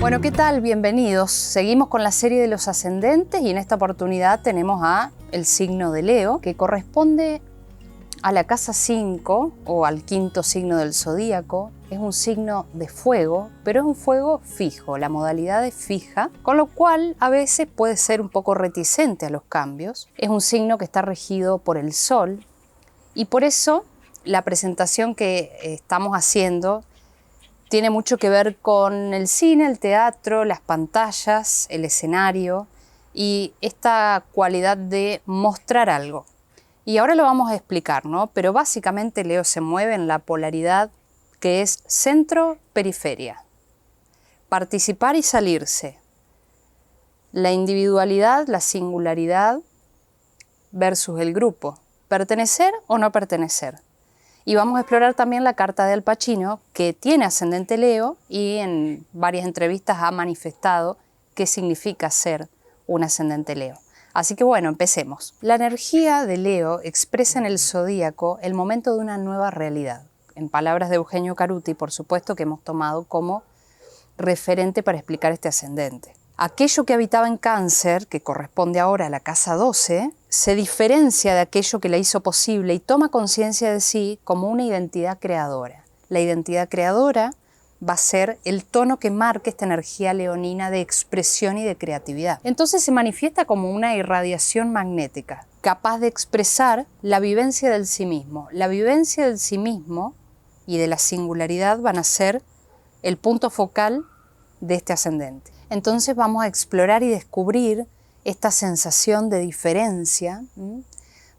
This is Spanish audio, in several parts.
Bueno, ¿qué tal? Bienvenidos. Seguimos con la serie de los ascendentes y en esta oportunidad tenemos a el signo de Leo, que corresponde a la casa 5 o al quinto signo del zodíaco. Es un signo de fuego, pero es un fuego fijo, la modalidad es fija, con lo cual a veces puede ser un poco reticente a los cambios. Es un signo que está regido por el Sol y por eso la presentación que estamos haciendo tiene mucho que ver con el cine, el teatro, las pantallas, el escenario y esta cualidad de mostrar algo. Y ahora lo vamos a explicar, ¿no? Pero básicamente Leo se mueve en la polaridad que es centro-periferia. Participar y salirse. La individualidad, la singularidad versus el grupo. Pertenecer o no pertenecer. Y vamos a explorar también la carta de Al Pacino, que tiene ascendente Leo y en varias entrevistas ha manifestado qué significa ser un ascendente Leo. Así que bueno, empecemos. La energía de Leo expresa en el zodíaco el momento de una nueva realidad. En palabras de Eugenio Caruti, por supuesto, que hemos tomado como referente para explicar este ascendente. Aquello que habitaba en Cáncer, que corresponde ahora a la casa 12, se diferencia de aquello que la hizo posible y toma conciencia de sí como una identidad creadora. La identidad creadora va a ser el tono que marque esta energía leonina de expresión y de creatividad. Entonces se manifiesta como una irradiación magnética, capaz de expresar la vivencia del sí mismo. La vivencia del sí mismo y de la singularidad van a ser el punto focal de este ascendente. Entonces vamos a explorar y descubrir esta sensación de diferencia,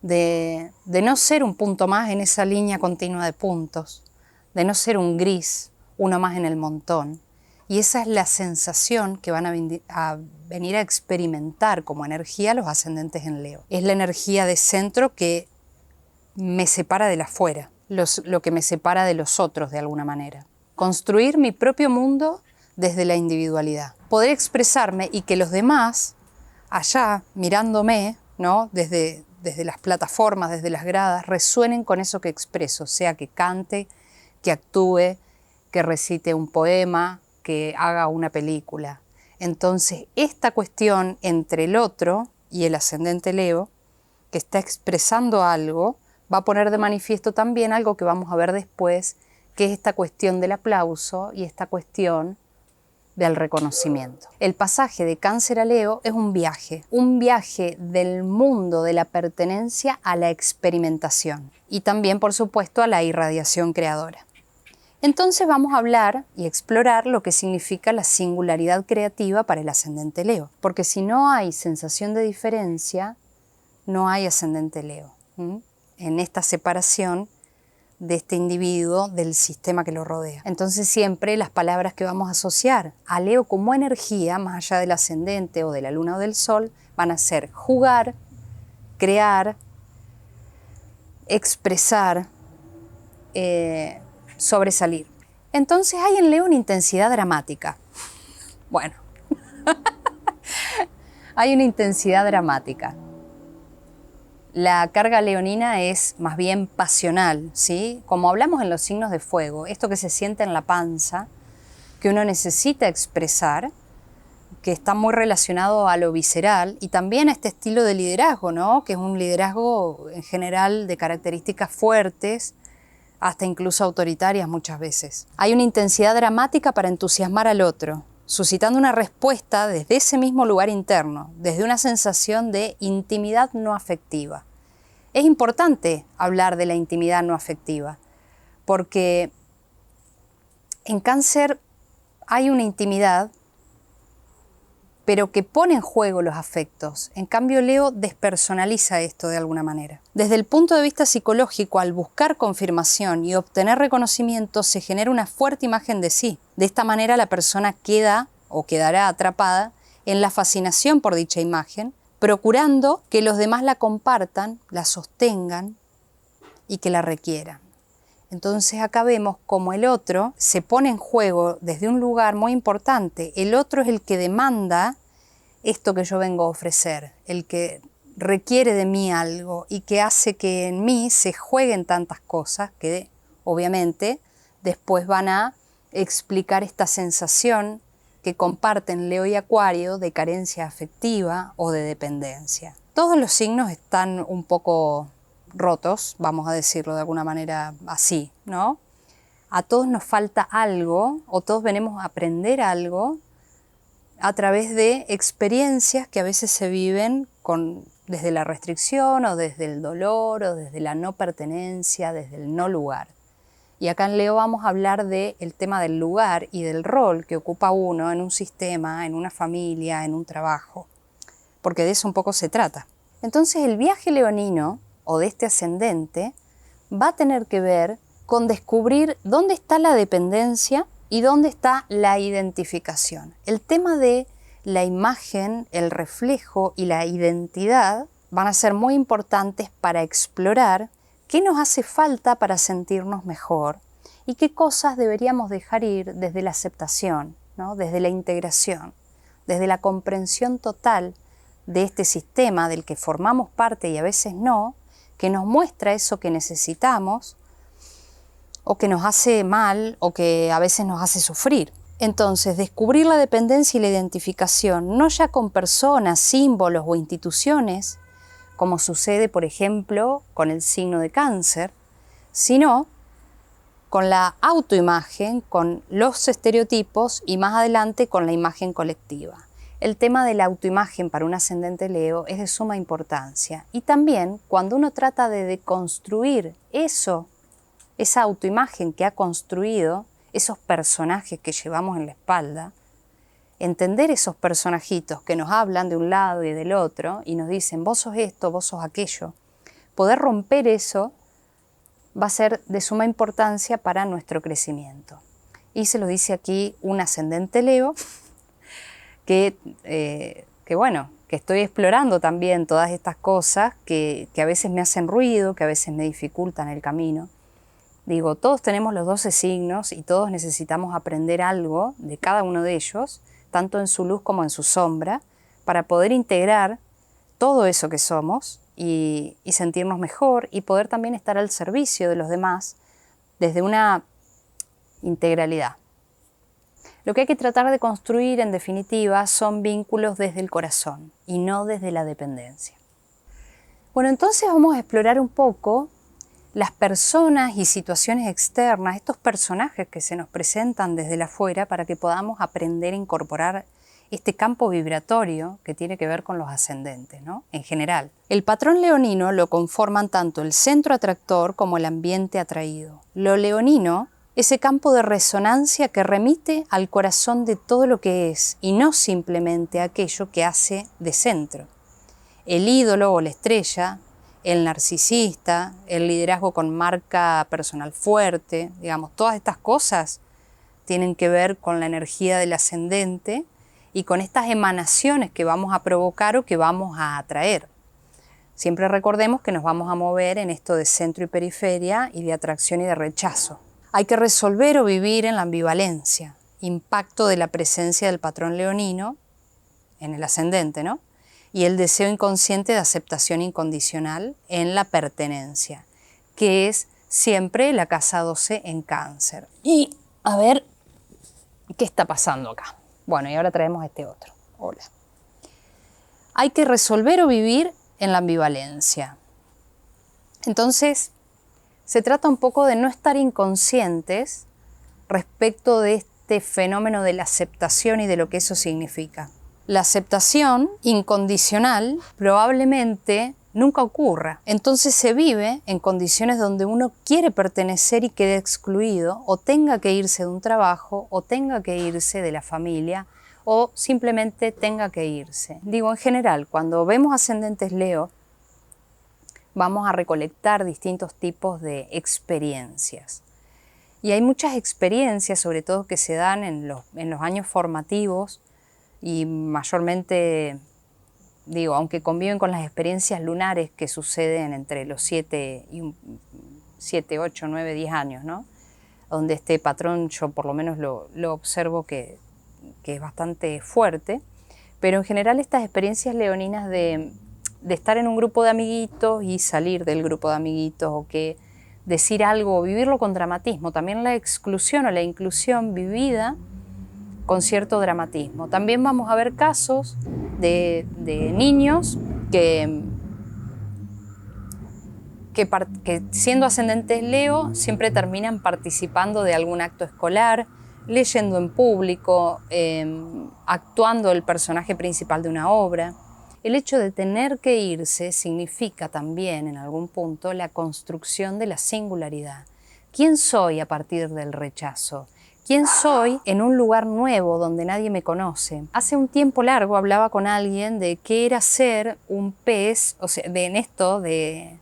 de no ser un punto más en esa línea continua de puntos, de no ser un gris, uno más en el montón. Y esa es la sensación que van a venir a experimentar como energía los ascendentes en Leo. Es la energía de centro que me separa del afuera, lo que me separa de los otros de alguna manera. Construir mi propio mundo desde la individualidad. Poder expresarme y que los demás, allá, mirándome, ¿no? desde las plataformas, desde las gradas, resuenen con eso que expreso, sea que cante, que actúe, que recite un poema, que haga una película. Entonces, esta cuestión entre el otro y el ascendente Leo, que está expresando algo, va a poner de manifiesto también algo que vamos a ver después, que es esta cuestión del aplauso y esta cuestión del reconocimiento. El pasaje de Cáncer a Leo es un viaje del mundo de la pertenencia a la experimentación y también, por supuesto, a la irradiación creadora. Entonces vamos a hablar y explorar lo que significa la singularidad creativa para el ascendente Leo, porque si no hay sensación de diferencia, no hay ascendente Leo. En esta separación de este individuo del sistema que lo rodea. Entonces siempre las palabras que vamos a asociar a Leo como energía, más allá del ascendente o de la luna o del sol, van a ser jugar, crear, expresar, sobresalir. Entonces hay en Leo una intensidad dramática. Bueno, hay una intensidad dramática. La carga leonina es más bien pasional, ¿sí? Como hablamos en los signos de fuego, esto que se siente en la panza, que uno necesita expresar, que está muy relacionado a lo visceral y también a este estilo de liderazgo, ¿no? Que es un liderazgo en general de características fuertes, hasta incluso autoritarias muchas veces. Hay una intensidad dramática para entusiasmar al otro, suscitando una respuesta desde ese mismo lugar interno, desde una sensación de intimidad no afectiva. Es importante hablar de la intimidad no afectiva, porque en Cáncer hay una intimidad, pero que pone en juego los afectos. En cambio, Leo despersonaliza esto de alguna manera. Desde el punto de vista psicológico, al buscar confirmación y obtener reconocimiento, se genera una fuerte imagen de sí. De esta manera, la persona queda o quedará atrapada en la fascinación por dicha imagen, procurando que los demás la compartan, la sostengan y que la requieran. Entonces acá vemos cómo el otro se pone en juego desde un lugar muy importante. El otro es el que demanda esto que yo vengo a ofrecer, el que requiere de mí algo y que hace que en mí se jueguen tantas cosas que obviamente después van a explicar esta sensación que comparten Leo y Acuario de carencia afectiva o de dependencia. Todos los signos están un poco rotos, vamos a decirlo de alguna manera así, ¿no? A todos nos falta algo o todos venimos a aprender algo a través de experiencias que a veces se viven desde la restricción o desde el dolor o desde la no pertenencia, desde el no lugar. Y acá en Leo vamos a hablar del tema del lugar y del rol que ocupa uno en un sistema, en una familia, en un trabajo, porque de eso un poco se trata. Entonces el viaje leonino o de este ascendente va a tener que ver con descubrir dónde está la dependencia y dónde está la identificación. El tema de la imagen, el reflejo y la identidad van a ser muy importantes para explorar qué nos hace falta para sentirnos mejor y qué cosas deberíamos dejar ir desde la aceptación, ¿no? Desde la integración, desde la comprensión total de este sistema del que formamos parte y a veces no, que nos muestra eso que necesitamos o que nos hace mal o que a veces nos hace sufrir. Entonces, descubrir la dependencia y la identificación, no ya con personas, símbolos o instituciones, como sucede, por ejemplo, con el signo de Cáncer, sino con la autoimagen, con los estereotipos y más adelante con la imagen colectiva. El tema de la autoimagen para un ascendente Leo es de suma importancia. Y también cuando uno trata de deconstruir esa autoimagen que ha construido, esos personajes que llevamos en la espalda, entender esos personajitos que nos hablan de un lado y del otro y nos dicen vos sos esto, vos sos aquello, poder romper eso va a ser de suma importancia para nuestro crecimiento. Y se lo dice aquí un ascendente Leo que estoy explorando también todas estas cosas que a veces me hacen ruido, que a veces me dificultan el camino. Digo, todos tenemos los 12 signos y todos necesitamos aprender algo de cada uno de ellos, tanto en su luz como en su sombra, para poder integrar todo eso que somos y sentirnos mejor y poder también estar al servicio de los demás desde una integralidad. Lo que hay que tratar de construir, en definitiva, son vínculos desde el corazón y no desde la dependencia. Bueno, entonces vamos a explorar un poco las personas y situaciones externas, estos personajes que se nos presentan desde la afuera para que podamos aprender a incorporar este campo vibratorio que tiene que ver con los ascendentes, ¿no? En general. El patrón leonino lo conforman tanto el centro atractor como el ambiente atraído. Lo leonino, ese campo de resonancia que remite al corazón de todo lo que es y no simplemente aquello que hace de centro. El ídolo o la estrella, el narcisista, el liderazgo con marca personal fuerte, digamos, todas estas cosas tienen que ver con la energía del ascendente y con estas emanaciones que vamos a provocar o que vamos a atraer. Siempre recordemos que nos vamos a mover en esto de centro y periferia y de atracción y de rechazo. Hay que resolver o vivir en la ambivalencia, impacto de la presencia del patrón leonino en el ascendente, ¿no? Y el deseo inconsciente de aceptación incondicional en la pertenencia, que es siempre la casa 12 en Cáncer. Y a ver, ¿qué está pasando acá? Bueno, y ahora traemos este otro. Hola. Hay que resolver o vivir en la ambivalencia. Entonces, se trata un poco de no estar inconscientes respecto de este fenómeno de la aceptación y de lo que eso significa. La aceptación incondicional probablemente nunca ocurra. Entonces se vive en condiciones donde uno quiere pertenecer y quede excluido, o tenga que irse de un trabajo, o tenga que irse de la familia, o simplemente tenga que irse. Digo, en general, cuando vemos ascendentes Leo, vamos a recolectar distintos tipos de experiencias. Y hay muchas experiencias, sobre todo que se dan en los años formativos, y mayormente, digo, aunque conviven con las experiencias lunares que suceden entre los 7, 8, 9, 10 años, ¿no? Donde este patrón yo por lo menos lo observo que es bastante fuerte, pero en general estas experiencias leoninas de estar en un grupo de amiguitos y salir del grupo de amiguitos, o que decir algo o vivirlo con dramatismo, también la exclusión o la inclusión vivida con cierto dramatismo. También vamos a ver casos de niños que siendo ascendentes Leo siempre terminan participando de algún acto escolar, leyendo en público, actuando el personaje principal de una obra. El hecho de tener que irse significa también, en algún punto, la construcción de la singularidad. ¿Quién soy a partir del rechazo? ¿Quién soy en un lugar nuevo donde nadie me conoce? Hace un tiempo largo hablaba con alguien de qué era ser un pez, o sea, en esto de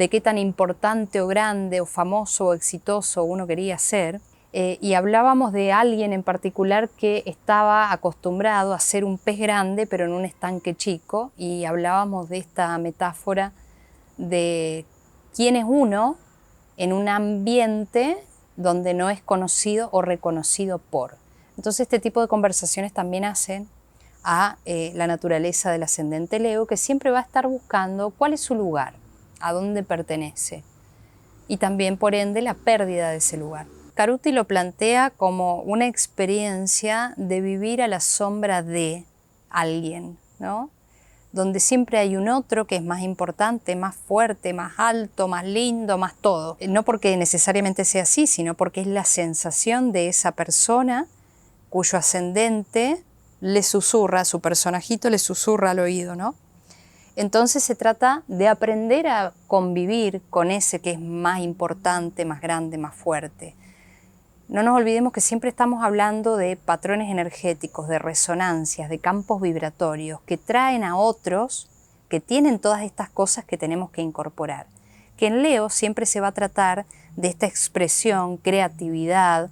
qué tan importante o grande o famoso o exitoso uno quería ser. Y hablábamos de alguien en particular que estaba acostumbrado a ser un pez grande pero en un estanque chico, y hablábamos de esta metáfora de quién es uno en un ambiente donde no es conocido o reconocido por. Entonces este tipo de conversaciones también hacen a la naturaleza del ascendente Leo, que siempre va a estar buscando cuál es su lugar, a dónde pertenece, y también por ende la pérdida de ese lugar. Caruti lo plantea como una experiencia de vivir a la sombra de alguien, ¿no? Donde siempre hay un otro que es más importante, más fuerte, más alto, más lindo, más todo. No porque necesariamente sea así, sino porque es la sensación de esa persona cuyo ascendente le susurra, su personajito le susurra al oído, ¿no? Entonces se trata de aprender a convivir con ese que es más importante, más grande, más fuerte. No nos olvidemos que siempre estamos hablando de patrones energéticos, de resonancias, de campos vibratorios que traen a otros que tienen todas estas cosas que tenemos que incorporar. Que en Leo siempre se va a tratar de esta expresión, creatividad,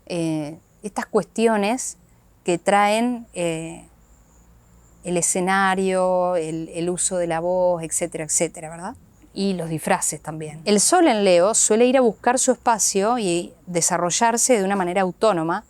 estas cuestiones que traen el escenario, el uso de la voz, etcétera, etcétera, ¿verdad? Y los disfraces también. El Sol en Leo suele ir a buscar su espacio y desarrollarse de una manera autónoma,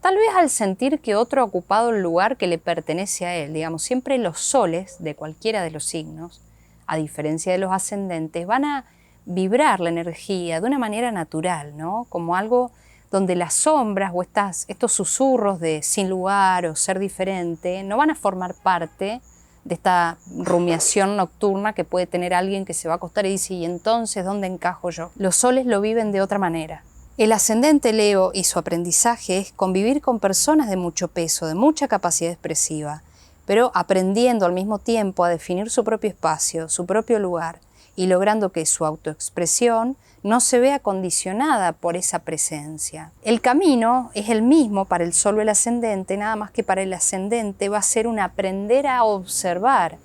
tal vez al sentir que otro ha ocupado el lugar que le pertenece a él. Digamos, siempre los soles de cualquiera de los signos, a diferencia de los ascendentes, van a vibrar la energía de una manera natural, ¿no? Como algo donde las sombras o estos susurros de sin lugar o ser diferente no van a formar parte de esta rumiación nocturna que puede tener alguien que se va a acostar y dice, ¿y entonces dónde encajo yo? Los soles lo viven de otra manera. El ascendente Leo y su aprendizaje es convivir con personas de mucho peso, de mucha capacidad expresiva, pero aprendiendo al mismo tiempo a definir su propio espacio, su propio lugar, y logrando que su autoexpresión no se vea condicionada por esa presencia. El camino es el mismo para el Sol o el ascendente, nada más que para el ascendente va a ser un aprender a observar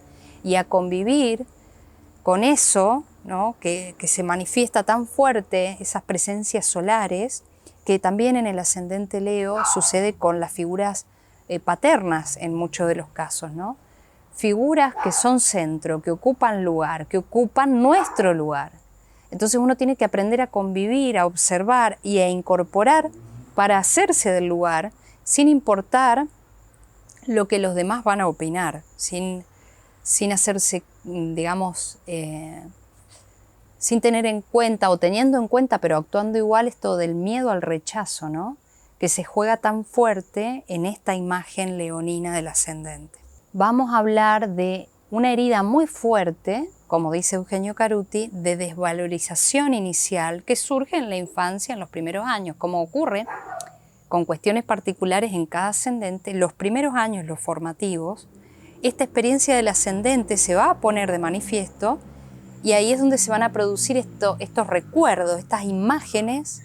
y a convivir con eso, ¿no? que se manifiesta tan fuerte, esas presencias solares, que también en el ascendente Leo sucede con las figuras paternas en muchos de los casos, ¿no? Figuras que son centro, que ocupan lugar, que ocupan nuestro lugar. Entonces uno tiene que aprender a convivir, a observar y a incorporar para hacerse del lugar sin importar lo que los demás van a opinar, sin hacerse, digamos, sin tener en cuenta o teniendo en cuenta, pero actuando igual, esto del miedo al rechazo, ¿no? Que se juega tan fuerte en esta imagen leonina del ascendente. Vamos a hablar de una herida muy fuerte, como dice Eugenio Caruti, de desvalorización inicial que surge en la infancia, en los primeros años, como ocurre con cuestiones particulares en cada ascendente. Los primeros años, los formativos, esta experiencia del ascendente se va a poner de manifiesto y ahí es donde se van a producir estos recuerdos, estas imágenes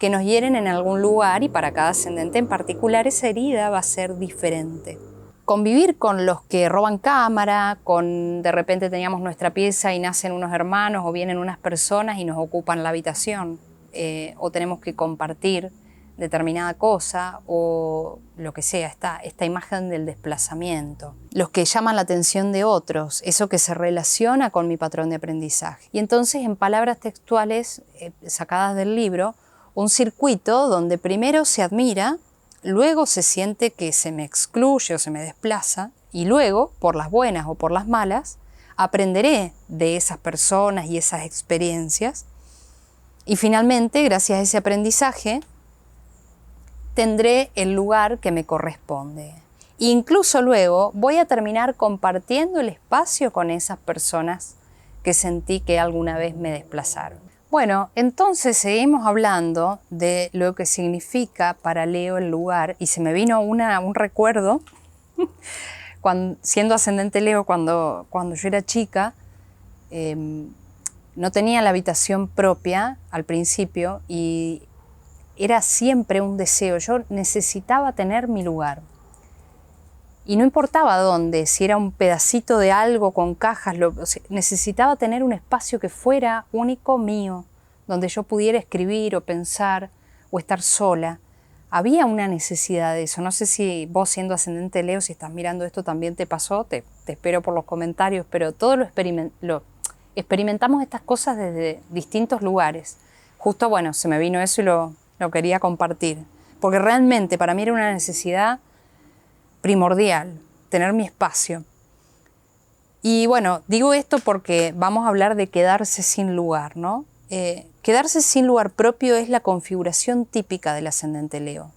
que nos hieren en algún lugar, y para cada ascendente en particular esa herida va a ser diferente. Convivir con los que roban cámara, de repente teníamos nuestra pieza y nacen unos hermanos o vienen unas personas y nos ocupan la habitación, o tenemos que compartir determinada cosa o lo que sea, esta imagen del desplazamiento. Los que llaman la atención de otros, eso que se relaciona con mi patrón de aprendizaje. Y entonces en palabras textuales sacadas del libro, un circuito donde primero se admira, luego se siente que se me excluye o se me desplaza, y luego, por las buenas o por las malas, aprenderé de esas personas y esas experiencias, y finalmente, gracias a ese aprendizaje, tendré el lugar que me corresponde. Incluso luego voy a terminar compartiendo el espacio con esas personas que sentí que alguna vez me desplazaron. Bueno, entonces seguimos hablando de lo que significa para Leo el lugar y se me vino un recuerdo siendo ascendente Leo cuando yo era chica. No tenía la habitación propia al principio y era siempre un deseo. Yo necesitaba tener mi lugar. Y no importaba dónde, si era un pedacito de algo con cajas, necesitaba tener un espacio que fuera único mío, donde yo pudiera escribir o pensar o estar sola. Había una necesidad de eso. No sé si vos, siendo ascendente Leo, si estás mirando esto también te pasó, te espero por los comentarios, pero todos experimentamos estas cosas desde distintos lugares. Justo, bueno, se me vino eso y lo quería compartir, porque realmente para mí era una necesidad primordial, tener mi espacio. Y bueno, digo esto porque vamos a hablar de quedarse sin lugar, ¿no? Quedarse sin lugar propio es la configuración típica del ascendente Leo.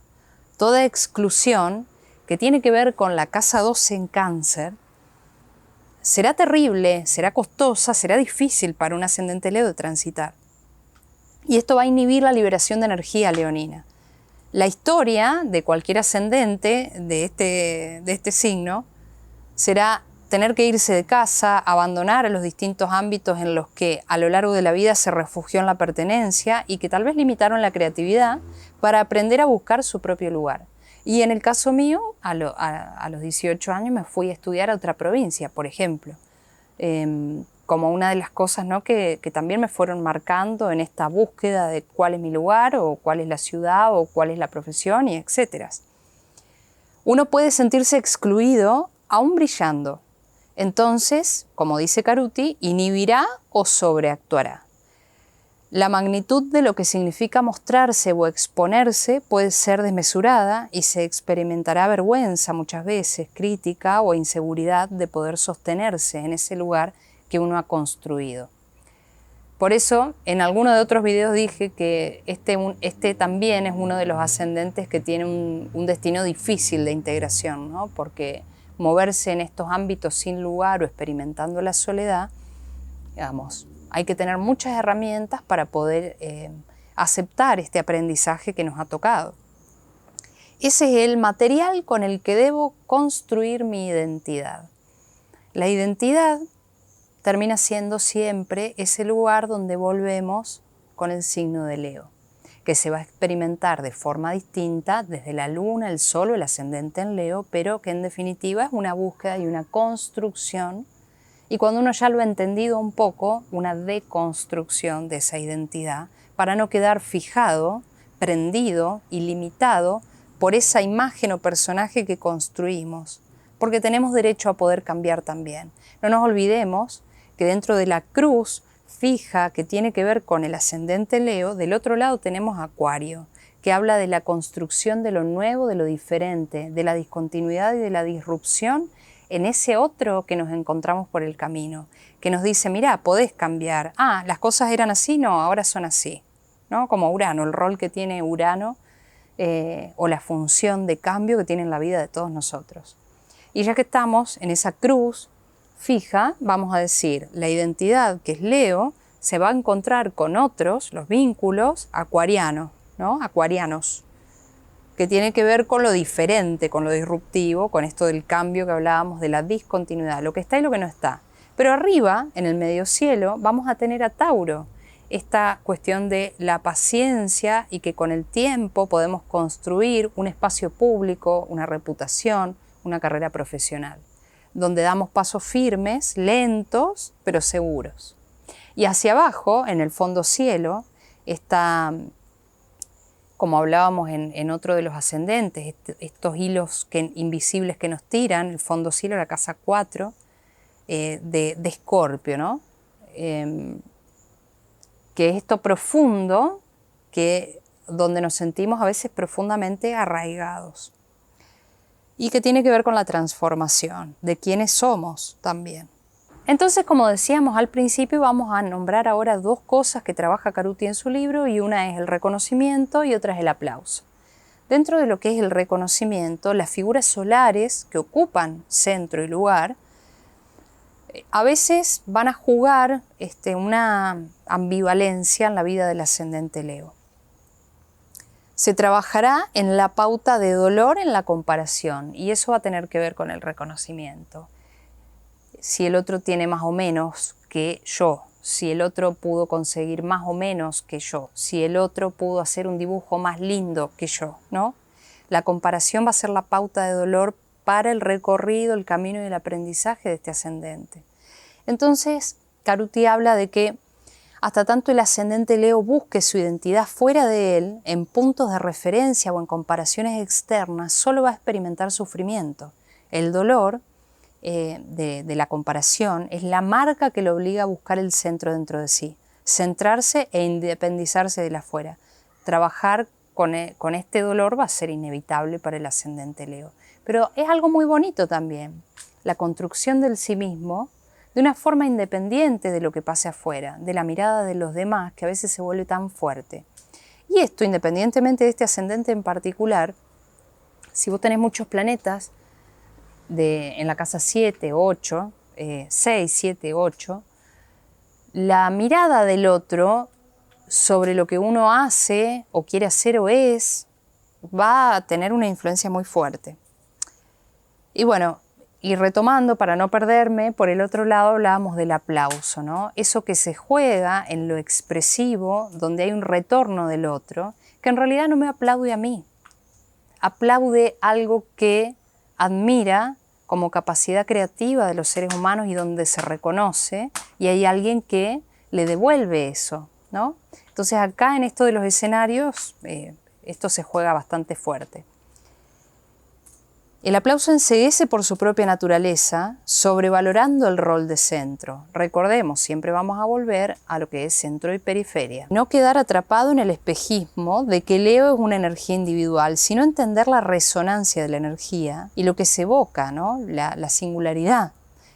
Toda exclusión que tiene que ver con la casa 12 en Cáncer será terrible, será costosa, será difícil para un ascendente Leo de transitar. Y esto va a inhibir la liberación de energía leonina. La historia de cualquier ascendente de este signo será tener que irse de casa, abandonar los distintos ámbitos en los que a lo largo de la vida se refugió en la pertenencia y que tal vez limitaron la creatividad para aprender a buscar su propio lugar. Y en el caso mío, a los 18 años me fui a estudiar a otra provincia, por ejemplo, como una de las cosas, ¿no?, que también me fueron marcando en esta búsqueda de cuál es mi lugar o cuál es la ciudad o cuál es la profesión y etcétera. Uno puede sentirse excluido aún brillando. Entonces, como dice Caruti, inhibirá o sobreactuará. La magnitud de lo que significa mostrarse o exponerse puede ser desmesurada y se experimentará vergüenza muchas veces, crítica o inseguridad de poder sostenerse en ese lugar que uno ha construido. Por eso, en alguno de otros videos dije que este también es uno de los ascendentes que tiene un destino difícil de integración, ¿no? Porque moverse en estos ámbitos sin lugar o experimentando la soledad, digamos, hay que tener muchas herramientas para poder aceptar este aprendizaje que nos ha tocado. Ese es el material con el que debo construir mi identidad. La identidad termina siendo siempre ese lugar donde volvemos con el signo de Leo, que se va a experimentar de forma distinta desde la luna, el sol o el ascendente en Leo, pero que en definitiva es una búsqueda y una construcción, y cuando uno ya lo ha entendido un poco, una deconstrucción de esa identidad para no quedar fijado, prendido y limitado por esa imagen o personaje que construimos, porque tenemos derecho a poder cambiar también. No nos olvidemos que dentro de la cruz fija que tiene que ver con el ascendente Leo, del otro lado tenemos Acuario, que habla de la construcción de lo nuevo, de lo diferente, de la discontinuidad y de la disrupción en ese otro que nos encontramos por el camino, que nos dice, mirá, podés cambiar, las cosas eran así, no, ahora son así, ¿no? Como Urano, el rol que tiene Urano o la función de cambio que tiene en la vida de todos nosotros. Y ya que estamos en esa cruz fija, vamos a decir, la identidad que es Leo se va a encontrar con otros, los vínculos acuarianos, ¿no? Acuarianos, que tiene que ver con lo diferente, con lo disruptivo, con esto del cambio que hablábamos, de la discontinuidad, lo que está y lo que no está. Pero arriba, en el medio cielo, vamos a tener a Tauro, esta cuestión de la paciencia y que con el tiempo podemos construir un espacio público, una reputación, una carrera profesional, donde damos pasos firmes, lentos, pero seguros. Y hacia abajo, en el fondo cielo, está, como hablábamos en otro de los ascendentes, estos hilos invisibles que nos tiran, el fondo cielo, la casa 4, de Escorpio, ¿no? Que es esto profundo, donde nos sentimos a veces profundamente arraigados. Y que tiene que ver con la transformación, de quiénes somos también. Entonces, como decíamos al principio, vamos a nombrar ahora dos cosas que trabaja Caruti en su libro, y una es el reconocimiento y otra es el aplauso. Dentro de lo que es el reconocimiento, las figuras solares que ocupan centro y lugar, a veces van a jugar una ambivalencia en la vida del ascendente Leo. Se trabajará en la pauta de dolor en la comparación y eso va a tener que ver con el reconocimiento. Si el otro tiene más o menos que yo, si el otro pudo conseguir más o menos que yo, si el otro pudo hacer un dibujo más lindo que yo, ¿no? La comparación va a ser la pauta de dolor para el recorrido, el camino y el aprendizaje de este ascendente. Entonces, Caruti habla de que hasta tanto el ascendente Leo busque su identidad fuera de él, en puntos de referencia o en comparaciones externas, solo va a experimentar sufrimiento. El dolor de la comparación es la marca que lo obliga a buscar el centro dentro de sí, centrarse e independizarse de la afuera. Trabajar con este dolor va a ser inevitable para el ascendente Leo. Pero es algo muy bonito también, la construcción del sí mismo, de una forma independiente de lo que pase afuera, de la mirada de los demás que a veces se vuelve tan fuerte. Y esto, independientemente de este ascendente en particular, si vos tenés muchos planetas en la casa 7, 8, 6, 7, 8, la mirada del otro sobre lo que uno hace o quiere hacer o es, va a tener una influencia muy fuerte. Y bueno, y retomando, para no perderme, por el otro lado hablábamos del aplauso, ¿no? Eso que se juega en lo expresivo, donde hay un retorno del otro, que en realidad no me aplaude a mí. Aplaude algo que admira como capacidad creativa de los seres humanos y donde se reconoce, y hay alguien que le devuelve eso, ¿no? Entonces acá en esto de los escenarios, esto se juega bastante fuerte. El aplauso enceguece por su propia naturaleza, sobrevalorando el rol de centro. Recordemos, siempre vamos a volver a lo que es centro y periferia. No quedar atrapado en el espejismo de que Leo es una energía individual, sino entender la resonancia de la energía y lo que se evoca, ¿no? La singularidad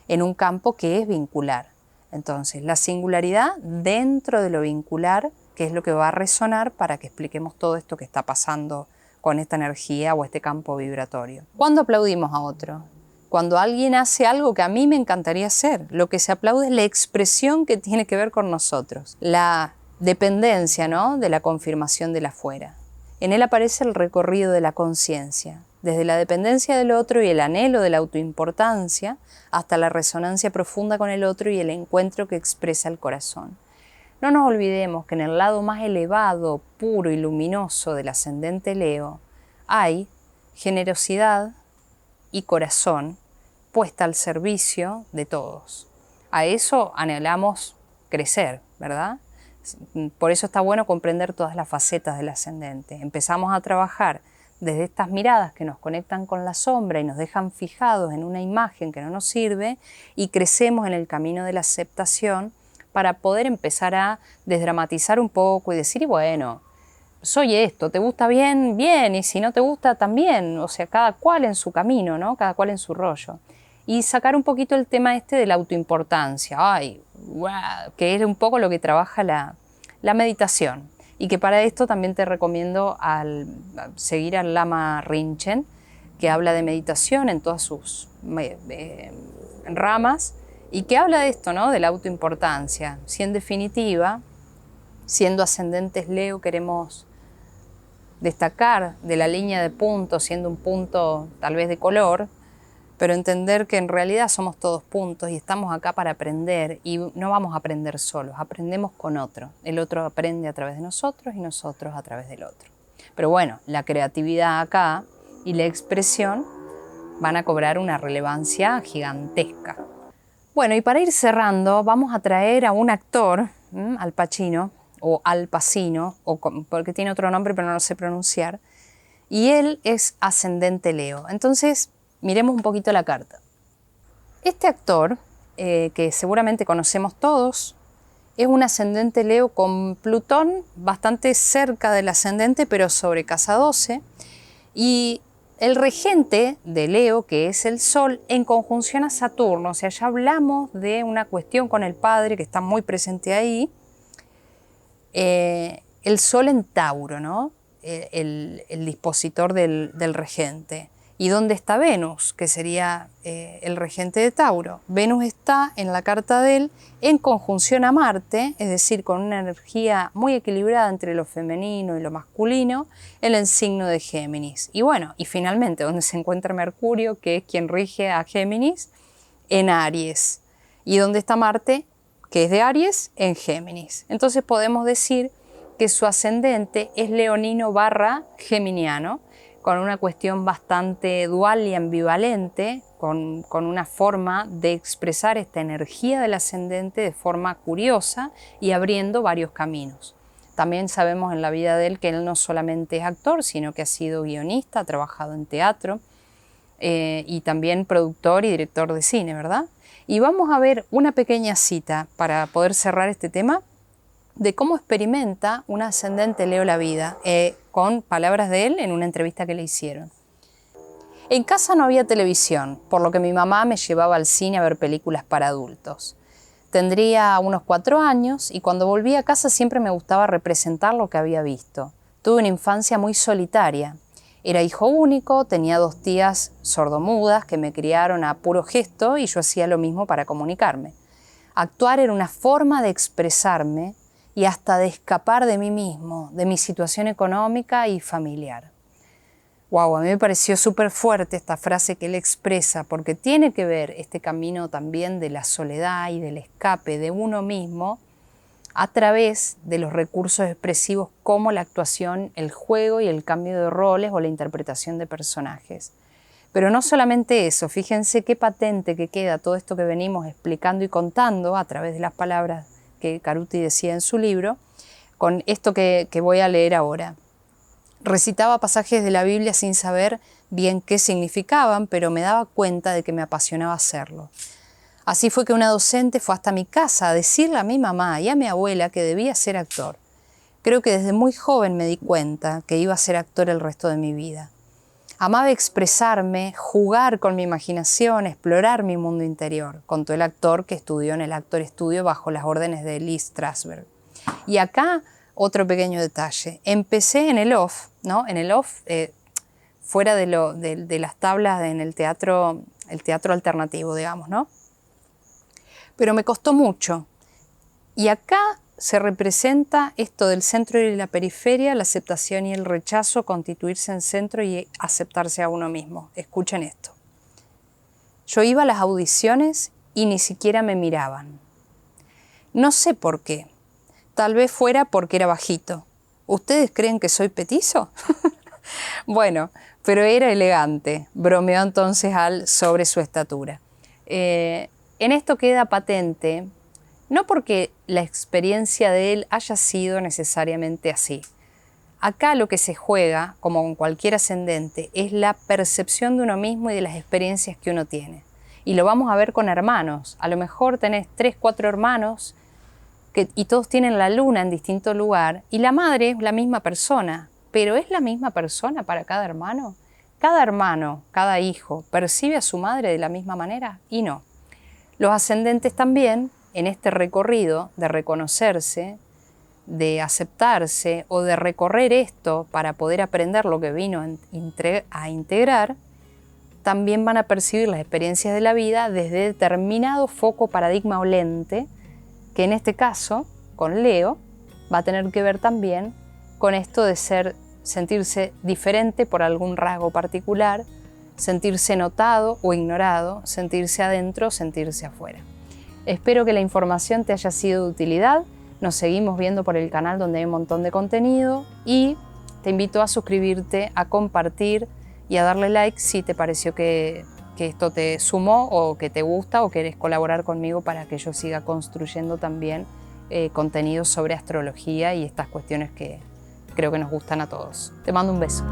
en un campo que es vincular. Entonces, la singularidad dentro de lo vincular, que es lo que va a resonar para que expliquemos todo esto que está pasando con esta energía o este campo vibratorio. ¿Cuándo aplaudimos a otro? Cuando alguien hace algo que a mí me encantaría hacer. Lo que se aplaude es la expresión que tiene que ver con nosotros. La dependencia, ¿no?, de la confirmación del afuera. En él aparece el recorrido de la conciencia, desde la dependencia del otro y el anhelo de la autoimportancia hasta la resonancia profunda con el otro y el encuentro que expresa el corazón. No nos olvidemos que en el lado más elevado, puro y luminoso del ascendente Leo hay generosidad y corazón puesta al servicio de todos. A eso anhelamos crecer, ¿verdad? Por eso está bueno comprender todas las facetas del ascendente. Empezamos a trabajar desde estas miradas que nos conectan con la sombra y nos dejan fijados en una imagen que no nos sirve y crecemos en el camino de la aceptación para poder empezar a desdramatizar un poco y decir, y bueno, soy esto, ¿te gusta bien? Bien, y si no te gusta también, o sea, cada cual en su camino, ¿no? Cada cual en su rollo. Y sacar un poquito el tema de la autoimportancia, ay, wow, que es un poco lo que trabaja la meditación. Y que para esto también te recomiendo seguir al Lama Rinchen, que habla de meditación en todas sus ramas, y que habla de esto, ¿no?, de la autoimportancia. Si en definitiva, siendo ascendentes Leo, queremos destacar de la línea de puntos, siendo un punto tal vez de color, pero entender que en realidad somos todos puntos y estamos acá para aprender, y no vamos a aprender solos, aprendemos con otro. El otro aprende a través de nosotros y nosotros a través del otro. Pero bueno, la creatividad acá y la expresión van a cobrar una relevancia gigantesca. Bueno, y para ir cerrando, vamos a traer a un actor, Al Pacino, o Al Pacino, porque tiene otro nombre pero no lo sé pronunciar, y él es ascendente Leo. Entonces, miremos un poquito la carta. Este actor, que seguramente conocemos todos, es un ascendente Leo con Plutón bastante cerca del ascendente, pero sobre casa 12, y el regente de Leo, que es el Sol, en conjunción a Saturno. O sea, ya hablamos de una cuestión con el padre que está muy presente ahí. El Sol en Tauro, ¿no? el dispositor del regente. ¿Y dónde está Venus? Que sería el regente de Tauro. Venus está en la carta de él en conjunción a Marte, es decir, con una energía muy equilibrada entre lo femenino y lo masculino, en el signo de Géminis. Y bueno, y finalmente, donde se encuentra Mercurio, que es quien rige a Géminis, en Aries. ¿Y dónde está Marte? Que es de Aries, en Géminis. Entonces podemos decir que su ascendente es leonino / geminiano, con una cuestión bastante dual y ambivalente, con una forma de expresar esta energía del ascendente de forma curiosa y abriendo varios caminos. También sabemos en la vida de él que él no solamente es actor, sino que ha sido guionista, ha trabajado en teatro y también productor y director de cine, ¿verdad? Y vamos a ver una pequeña cita para poder cerrar este tema de cómo experimenta un ascendente Leo la vida, con palabras de él en una entrevista que le hicieron. En casa no había televisión, por lo que mi mamá me llevaba al cine a ver películas para adultos. Tendría unos 4 años y cuando volví a casa siempre me gustaba representar lo que había visto. Tuve una infancia muy solitaria. Era hijo único, tenía 2 tías sordomudas que me criaron a puro gesto y yo hacía lo mismo para comunicarme. Actuar era una forma de expresarme y hasta de escapar de mí mismo, de mi situación económica y familiar. Wow, a mí me pareció súper fuerte esta frase que él expresa, porque tiene que ver este camino también de la soledad y del escape de uno mismo a través de los recursos expresivos como la actuación, el juego y el cambio de roles o la interpretación de personajes. Pero no solamente eso, fíjense qué patente que queda todo esto que venimos explicando y contando a través de las palabras que Caruti decía en su libro, con esto que voy a leer ahora. Recitaba pasajes de la Biblia sin saber bien qué significaban, pero me daba cuenta de que me apasionaba hacerlo. Así fue que una docente fue hasta mi casa a decirle a mi mamá y a mi abuela que debía ser actor. Creo que desde muy joven me di cuenta que iba a ser actor el resto de mi vida. Amaba expresarme, jugar con mi imaginación, explorar mi mundo interior, contó el actor que estudió en el Actor Studio bajo las órdenes de Lee Strasberg. Y acá otro pequeño detalle. Empecé en el off, ¿no? En el off, fuera de las tablas en el teatro alternativo, digamos, ¿no? Pero me costó mucho. Y acá se representa esto del centro y la periferia, la aceptación y el rechazo, constituirse en centro y aceptarse a uno mismo. Escuchen esto. Yo iba a las audiciones y ni siquiera me miraban. No sé por qué. Tal vez fuera porque era bajito. ¿Ustedes creen que soy petizo? Bueno, pero era elegante. Bromeó entonces Al sobre su estatura. En esto queda patente, no porque la experiencia de él haya sido necesariamente así. Acá lo que se juega, como con cualquier ascendente, es la percepción de uno mismo y de las experiencias que uno tiene. Y lo vamos a ver con hermanos. A lo mejor tenés 3, 4 hermanos y todos tienen la luna en distinto lugar y la madre es la misma persona. ¿Pero es la misma persona para cada hermano? ¿Cada hermano, cada hijo, percibe a su madre de la misma manera? Y no. Los ascendentes también, en este recorrido de reconocerse, de aceptarse o de recorrer esto para poder aprender lo que vino a integrar, también van a percibir las experiencias de la vida desde determinado foco, paradigma o lente, que en este caso, con Leo, va a tener que ver también con esto de sentirse diferente por algún rasgo particular, sentirse notado o ignorado, sentirse adentro, sentirse afuera. Espero que la información te haya sido de utilidad. Nos seguimos viendo por el canal donde hay un montón de contenido y te invito a suscribirte, a compartir y a darle like si te pareció que esto te sumó o que te gusta o querés colaborar conmigo para que yo siga construyendo también contenido sobre astrología y estas cuestiones que creo que nos gustan a todos. Te mando un beso.